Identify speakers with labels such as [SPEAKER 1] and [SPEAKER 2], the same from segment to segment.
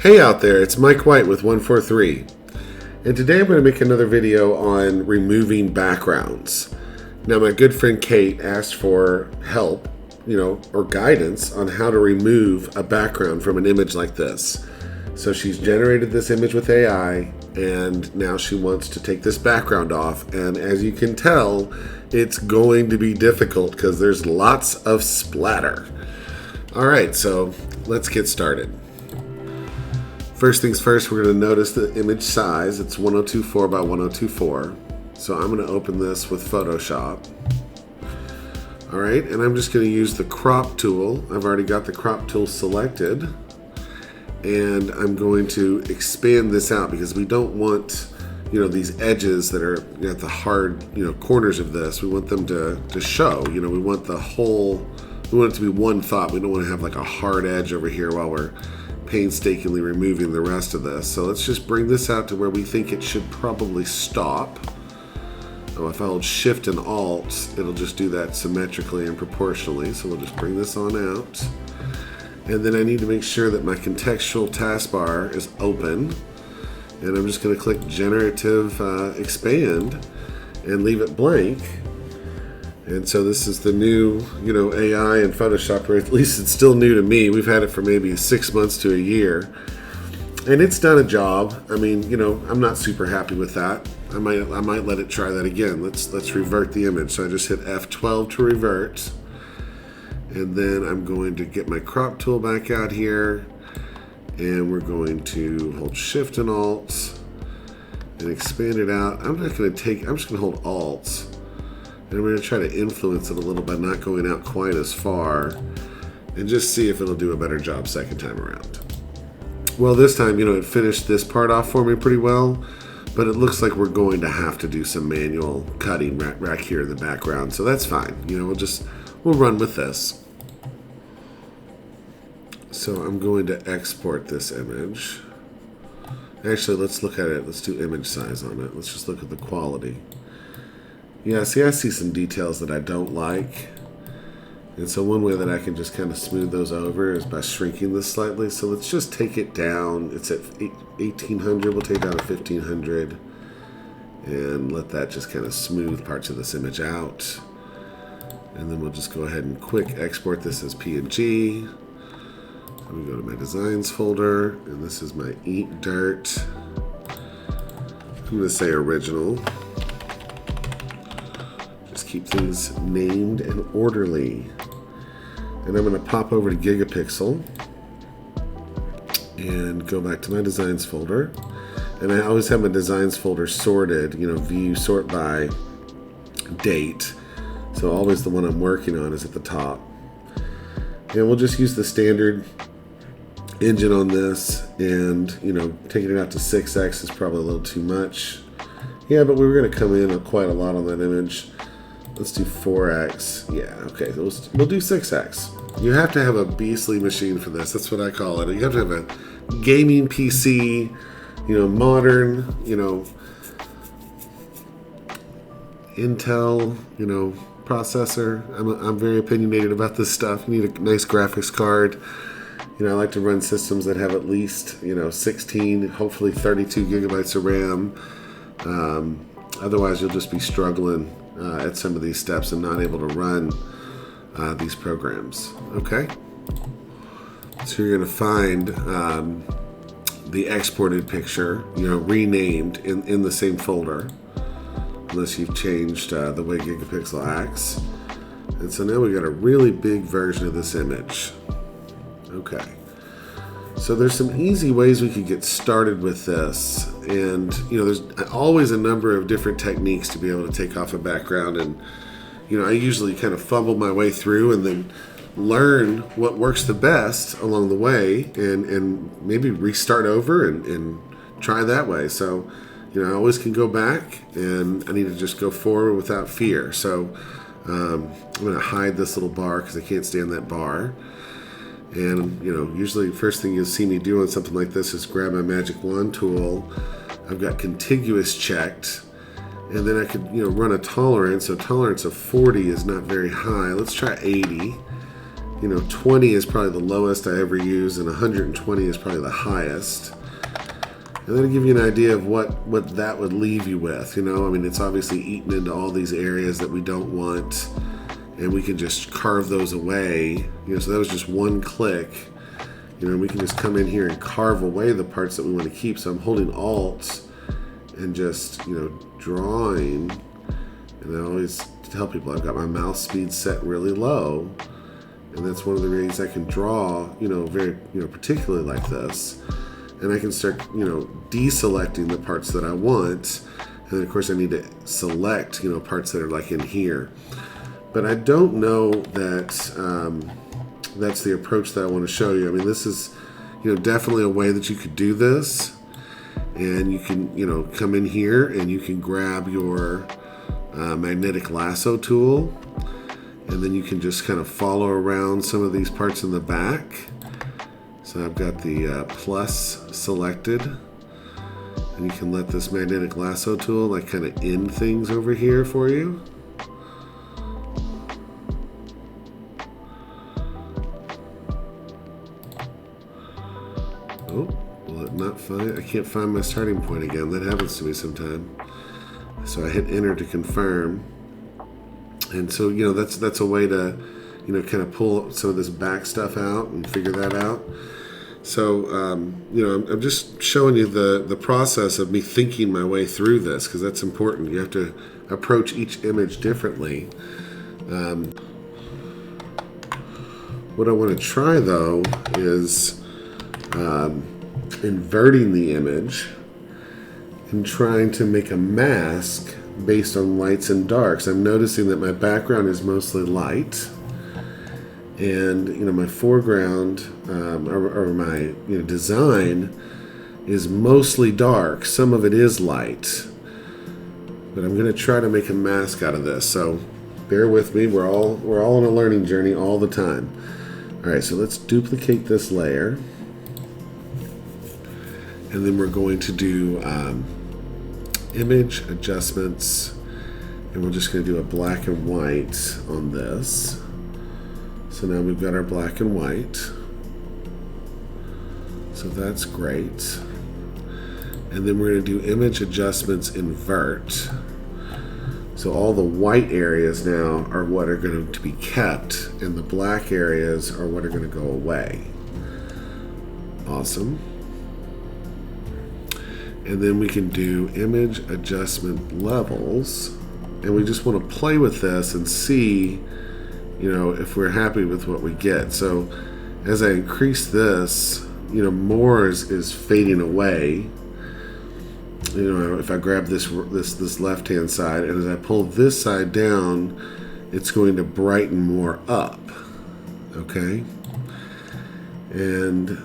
[SPEAKER 1] Hey out there, it's Mike White with 143, and today I'm going to make another video on removing backgrounds. Now my good friend Kate asked for help, or guidance on how to remove a background from an image like this. So she's generated this image with AI, and now she wants to take this background off, and as you can tell, it's going to be difficult because there's lots of splatter. Alright, so let's get started. First things first, we're going to notice the image size. It's 1024 by 1024. So I'm going to open this with Photoshop. Alright, and I'm just going to use the crop tool. I've already got the crop tool selected. And I'm going to expand this out because we don't want, these edges that are at the hard, corners of this. We want them to show. We want the whole, we want it to be one thought. We don't want to have like a hard edge over here while we're painstakingly removing the rest of this. So let's just bring this out to where we think it should probably stop. Oh, if I hold Shift and Alt, it'll just do that symmetrically and proportionally. So we'll just bring this on out. And then I need to make sure that my contextual taskbar is open. And I'm just going to click Generative Expand and leave it blank. And so this is the new, AI in Photoshop, or at least it's still new to me. We've had it for maybe 6 months to a year. And it's done a job. I mean, I'm not super happy with that. I might let it try that again. Let's revert the image. So I just hit F12 to revert. And then I'm going to get my crop tool back out here. And we're going to hold Shift and Alt and expand it out. I'm just going to hold Alt. And we're going to try to influence it a little by not going out quite as far and just see if it'll do a better job second time around. Well, this time, it finished this part off for me pretty well, but it looks like we're going to have to do some manual cutting right here in the background, so that's fine. We'll run with this. So I'm going to export this image. Actually, let's look at it. Let's do image size on it. Let's just look at the quality. Yeah, see, I see some details that I don't like. And so one way that I can just kind of smooth those over is by shrinking this slightly. So let's just take it down. It's at 1800. We'll take it down to 1500. And let that just kind of smooth parts of this image out. And then we'll just go ahead and quick export this as PNG. I'm going to go to my designs folder. And this is my Eat Dirt. I'm going to say original. Keep things named and orderly. And I'm going to pop over to Gigapixel and go back to my designs folder. And I always have my designs folder sorted, view sort by date. So always the one I'm working on is at the top. And we'll just use the standard engine on this, and taking it out to 6x is probably a little too much. Yeah, but we were going to come in quite a lot on that image. Let's do 4x. Yeah, okay. We'll do 6x. You have to have a beastly machine for this. That's what I call it. You have to have a gaming PC, modern, Intel, processor. I'm very opinionated about this stuff. You need a nice graphics card. I like to run systems that have at least, 16, hopefully 32 gigabytes of RAM. Otherwise, you'll just be struggling at some of these steps and not able to run these programs. Okay, so you're going to find the exported picture, renamed in the same folder, unless you've changed the way Gigapixel acts. And so now we've got a really big version of this image. Okay, so there's some easy ways we could get started with this. And, there's always a number of different techniques to be able to take off a background. And, I usually kind of fumble my way through and then learn what works the best along the way and maybe restart over and try that way. So, I always can go back, and I need to just go forward without fear. So I'm going to hide this little bar because I can't stand that bar. And, usually the first thing you'll see me do on something like this is grab my magic wand tool. I've got contiguous checked. And then I could, run a tolerance. So tolerance of 40 is not very high. Let's try 80. 20 is probably the lowest I ever use, and 120 is probably the highest. And then to give you an idea of what that would leave you with, I mean, it's obviously eaten into all these areas that we don't want, and we can just carve those away. So that was just one click. We can just come in here and carve away the parts that we want to keep. So I'm holding Alt and just, drawing. And I always tell people I've got my mouse speed set really low. And that's one of the ways I can draw, very, particularly like this. And I can start, deselecting the parts that I want. And then of course I need to select, parts that are like in here. But I don't know that that's the approach that I want to show you. I mean, this is, definitely a way that you could do this. And you can, come in here and you can grab your magnetic lasso tool. And then you can just kind of follow around some of these parts in the back. So I've got the plus selected. And you can let this magnetic lasso tool like kind of end things over here for you. Oh, will it not find? I can't find my starting point again. That happens to me sometime. So I hit enter to confirm. And so, that's a way to, kind of pull some of this back stuff out and figure that out. So, I'm just showing you the process of me thinking my way through this, because that's important. You have to approach each image differently. What I want to try, though, is inverting the image and trying to make a mask based on lights and darks. I'm noticing that my background is mostly light, and my foreground or my design is mostly dark. Some of it is light, but I'm going to try to make a mask out of this. So bear with me. We're all on a learning journey all the time. All right, so let's duplicate this layer, and then we're going to do image adjustments, and we're just going to do a black and white on this. So now we've got our black and white. So that's great. And then we're going to do image adjustments invert. So all the white areas now are what are going to be kept, and the black areas are what are going to go away. Awesome. And then we can do image adjustment levels, and we just want to play with this and see, if we're happy with what we get. So as I increase this, more is fading away. If I grab this left hand side, and as I pull this side down, it's going to brighten more up. Okay, and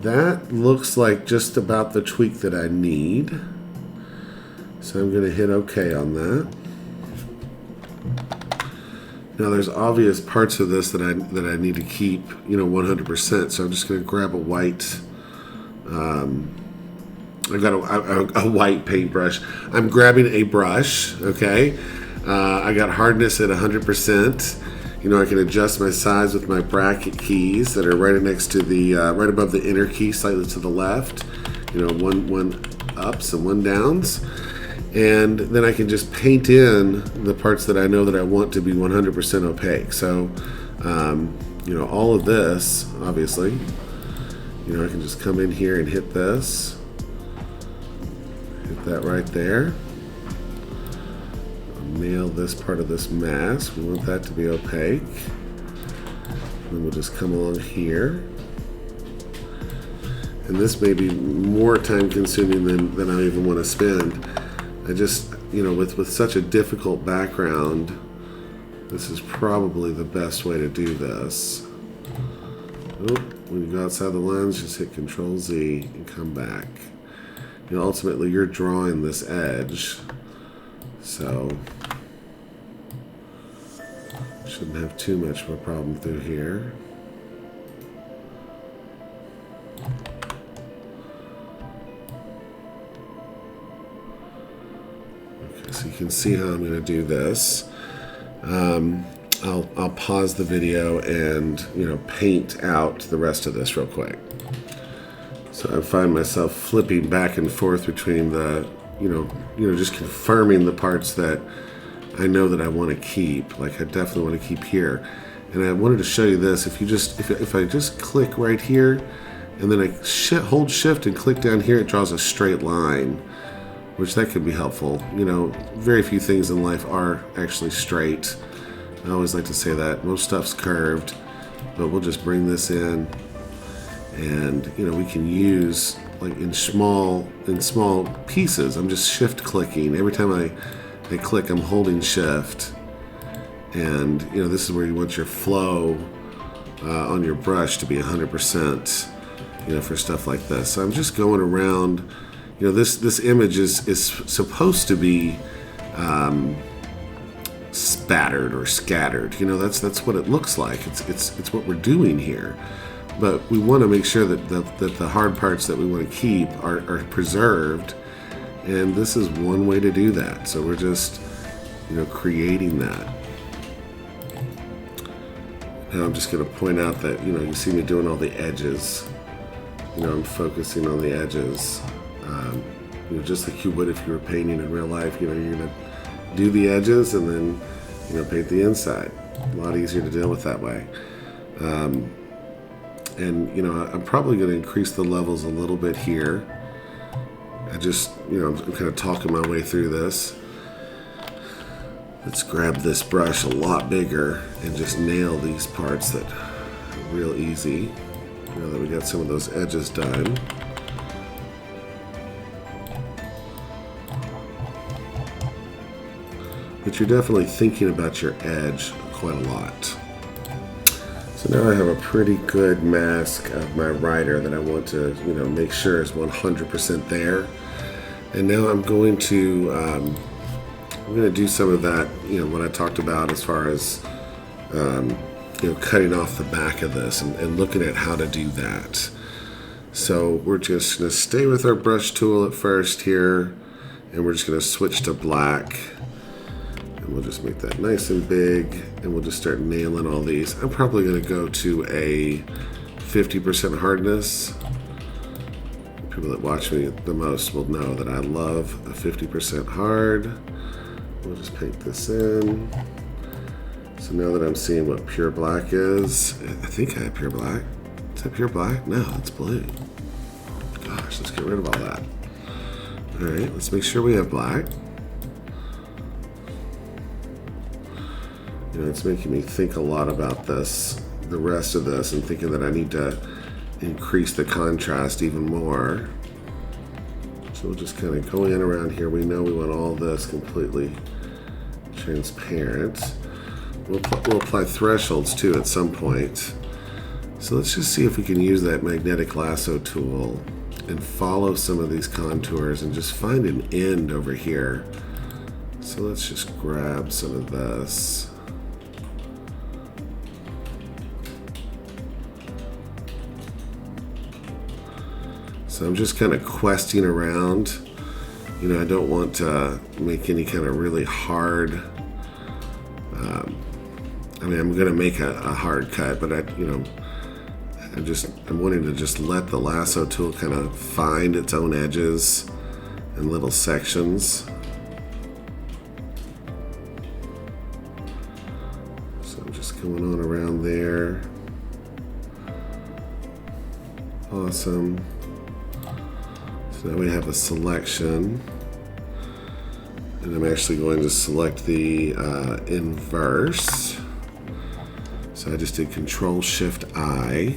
[SPEAKER 1] that looks like just about the tweak that I need. So I'm going to hit OK on that. Now there's obvious parts of this that I need to keep, 100%. So I'm just going to grab a white. I've got a white paintbrush. I'm grabbing a brush. Okay, I got hardness at 100%. I can adjust my size with my bracket keys that are right next to the right above the enter key, slightly to the left. One ups and one downs. And then I can just paint in the parts that I know that I want to be 100% opaque. So, all of this, obviously, I can just come in here and hit this. Hit that right there. I'll nail this part of this mask. We want that to be opaque. Then we'll just come along here. And this may be more time consuming than I even want to spend. I just, with such a difficult background, this is probably the best way to do this. Oh, when you go outside the lines, just hit Control Z and come back. Ultimately, you're drawing this edge, so shouldn't have too much of a problem through here. So you can see how I'm going to do this. I'll pause the video and, paint out the rest of this real quick. So I find myself flipping back and forth between the, just confirming the parts that I know that I want to keep. Like I definitely want to keep here. And I wanted to show you this. If I just click right here, and then I hold shift and click down here, it draws a straight line, which that could be helpful. Very few things in life are actually straight. I always like to say that. Most stuff's curved, but we'll just bring this in, and we can use like in small pieces. I'm just shift clicking. Every time I click, I'm holding shift. And this is where you want your flow on your brush to be 100%, for stuff like this. So I'm just going around. This image is supposed to be spattered or scattered. That's what it looks like. It's what we're doing here. But we want to make sure that the hard parts that we want to keep are preserved, and this is one way to do that. So we're just creating that. Now I'm just going to point out that you see me doing all the edges. I'm focusing on the edges, just like you would if you were painting in real life. You're going to do the edges and then paint the inside. A lot easier to deal with that way. And I'm probably going to increase the levels a little bit here. I'm kind of talking my way through this. Let's grab this brush a lot bigger and just nail these parts that are real easy. Now that we got some of those edges done. But you're definitely thinking about your edge quite a lot. So now I have a pretty good mask of my rider that I want to, make sure is 100% there. And now I'm going to do some of that, what I talked about as far as, cutting off the back of this and looking at how to do that. So we're just going to stay with our brush tool at first here, and we're just going to switch to black. And we'll just make that nice and big, and we'll just start nailing all these. I'm probably going to go to a 50% hardness. People that watch me the most will know that I love a 50% hard. We'll just paint this in. So now that I'm seeing what pure black is, I think I have pure black. Is that pure black? No, it's blue. Gosh, let's get rid of all that. All right, let's make sure we have black. It's making me think a lot about this, the rest of this, and thinking that I need to increase the contrast even more. So we'll just kind of go in around here. We know we want all this completely transparent. We'll apply thresholds too at some point. So let's just see if we can use that magnetic lasso tool and follow some of these contours and just find an end over here. So let's just grab some of this. So I'm just kind of questing around. I don't want to make any kind of really hard. I'm going to make a hard cut, but I'm wanting to just let the lasso tool kind of find its own edges and little sections. So I'm just going on around there. Awesome. So now we have a selection. And I'm actually going to select the inverse. So I just did Control-Shift-I.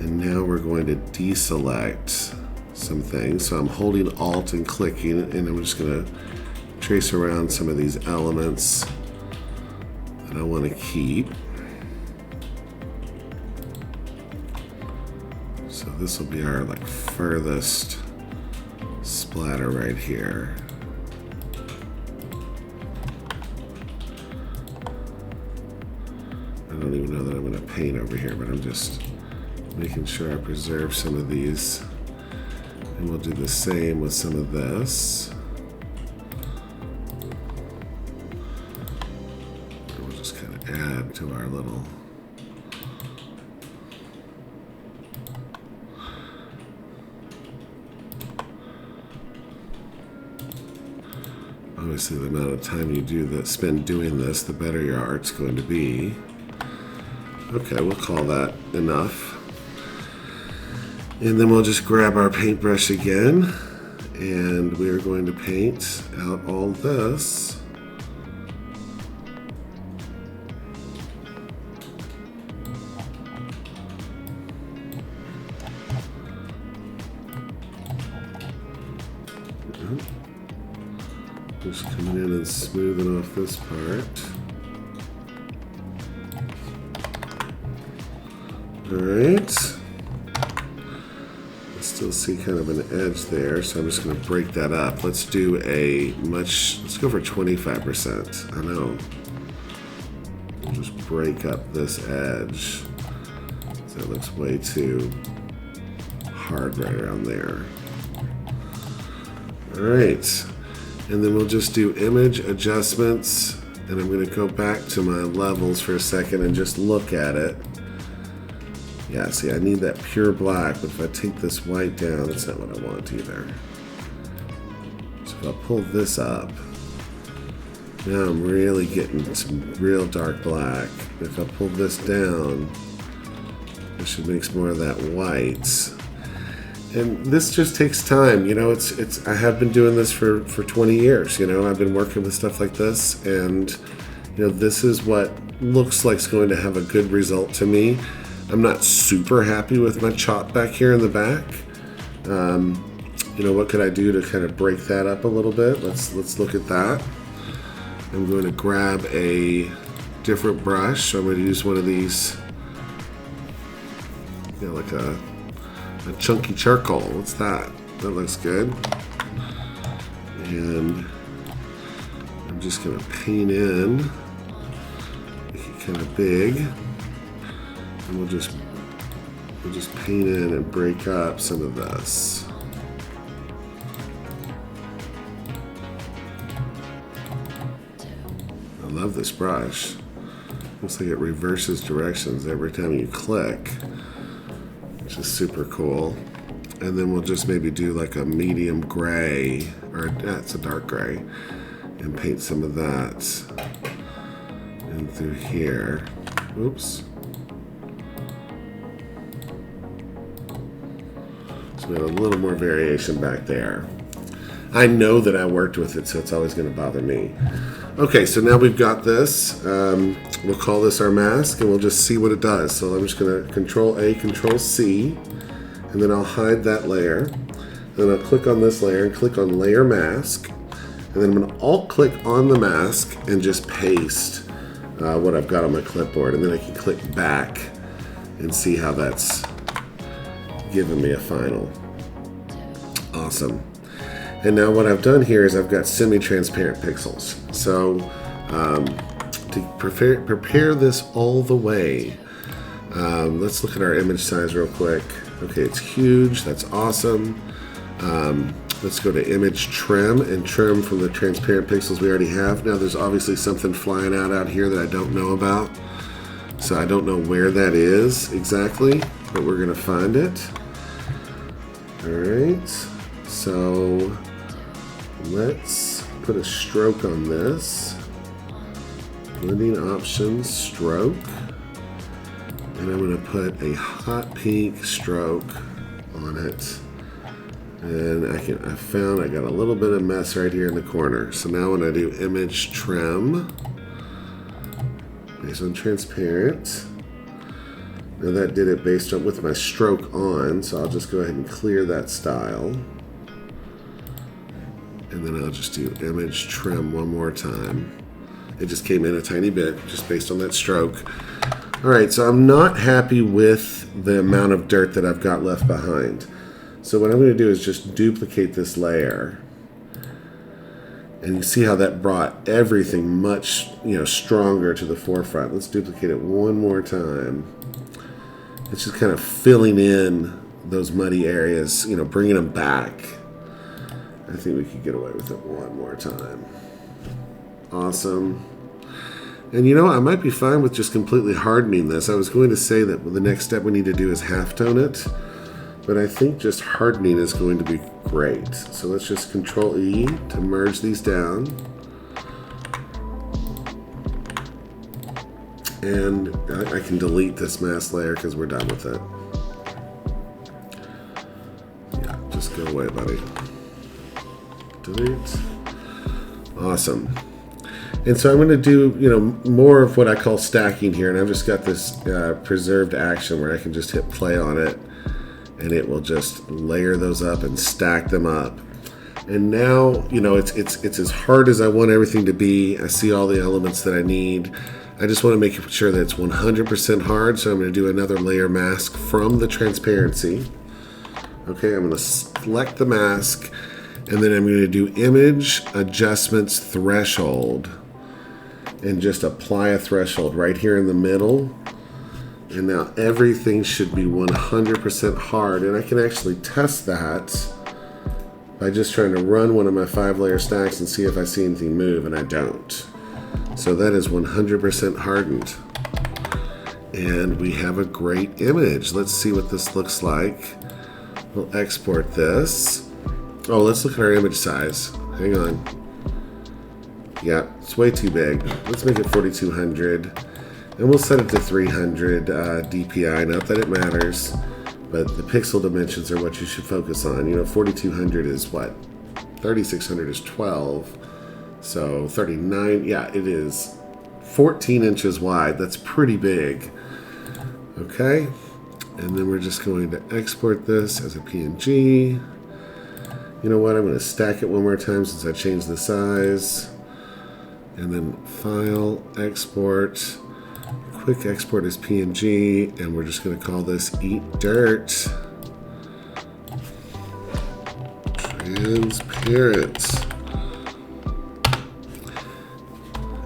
[SPEAKER 1] And now we're going to deselect some things. So I'm holding Alt and clicking, and I'm just going to trace around some of these elements that I want to keep. So this will be our furthest splatter right here. I don't even know that I'm going to paint over here, but I'm just making sure I preserve some of these. And we'll do the same with some of this. add to our little... Obviously, the amount of time you spend doing this, the better your art's going to be. Okay, we'll call that enough. And then we'll just grab our paintbrush again, and we're going to paint out all this. Just coming in and smoothing off this part. Alright. I still see kind of an edge there, so I'm just going to break that up. Let's do let's go for 25%. I know. We'll just break up this edge. So it looks way too hard right around there. Alright. And then we'll just do image adjustments, and I'm going to go back to my levels for a second and just look at it. Yeah, see, I need that pure black, but if I take this white down, that's not what I want either. So if I pull this up, now I'm really getting some real dark black. If I pull this down, I should mix more of that white. And this just takes time, you know. I have been doing this for 20 years, you know. I've been working with stuff like this, and you know, this is what looks like it's going to have a good result to me. I'm not super happy with my chop back here in the back. You know, what could I do to kind of break that up a little bit? Let's look at that. I'm going to grab a different brush. So I'm going to use one of these, you know, like a chunky charcoal. What's that? That looks good. And I'm just going to paint in, make it kind of big, and we'll just paint in and break up some of this. I love this brush. Looks like it reverses directions every time you click, which is super cool. And then we'll just maybe do like a medium gray, or it's a dark gray, and paint some of that in through here. Oops. So we have a little more variation back there. I know that I worked with it, so it's always going to bother me. Okay, so now we've got this. We'll call this our mask, and we'll just see what it does. So I'm just going to Control A, Control C, and then I'll hide that layer. And then I'll click on this layer and click on Layer Mask. And then I'm going to alt-click on the mask and just paste what I've got on my clipboard. And then I can click back and see how that's giving me a final. Awesome. And now what I've done here is I've got semi-transparent pixels. So to prepare this all the way, let's look at our image size real quick. Okay, it's huge. That's awesome. Let's go to image trim and trim from the transparent pixels we already have. Now there's obviously something flying out here that I don't know about. So I don't know where that is exactly, but we're going to find it. All right. So let's put a stroke on this. Blending options, stroke. And I'm going to put a hot pink stroke on it. And I found I got a little bit of mess right here in the corner. So now when I do image trim, based on transparent, now that did it based on with my stroke on, so I'll just go ahead and clear that style. And then I'll just do image trim one more time. It just came in a tiny bit, just based on that stroke. All right, so I'm not happy with the amount of dirt that I've got left behind. So what I'm going to do is just duplicate this layer. And you see how that brought everything much, stronger to the forefront. Let's duplicate it one more time. It's just kind of filling in those muddy areas, bringing them back. I think we could get away with it one more time. Awesome. And you know, I might be fine with just completely hardening this. I was going to say that the next step we need to do is halftone it, but I think just hardening is going to be great. So let's just Control E to merge these down. And I can delete this mask layer because we're done with it. Yeah, just go away, buddy. Delete. Awesome. And so I'm going to do, more of what I call stacking here. And I've just got this preserved action where I can just hit play on it, and it will just layer those up and stack them up. And now, it's as hard as I want everything to be. I see all the elements that I need. I just want to make sure that it's 100% hard. So I'm going to do another layer mask from the transparency. Okay, I'm going to select the mask, and then I'm going to do image adjustments threshold and just apply a threshold right here in the middle. And now everything should be 100% hard. And I can actually test that by just trying to run one of my 5-layer stacks and see if I see anything move, and I don't. So that is 100% hardened. And we have a great image. Let's see what this looks like. We'll export this. Oh, let's look at our image size. Hang on. Yeah, it's way too big. Let's make it 4200. And we'll set it to 300 DPI. Not that it matters, but the pixel dimensions are what you should focus on. 4200 is what? 3600 is 12. So 39, yeah, it is 14 inches wide. That's pretty big. Okay, and then we're just going to export this as a PNG. You know what, I'm going to stack it one more time since I changed the size. And then File, Export, Quick Export as PNG, and we're just going to call this Eat Dirt. Transparent.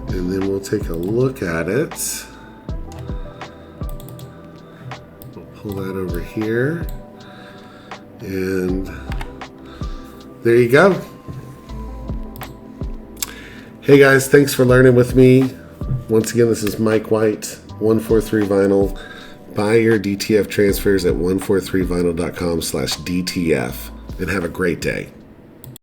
[SPEAKER 1] And then we'll take a look at it. We'll pull that over here. And there you go. Hey guys, thanks for learning with me. Once again, this is Mike White, 143 Vinyl. Buy your DTF transfers at 143vinyl.com/DTF, and have a great day.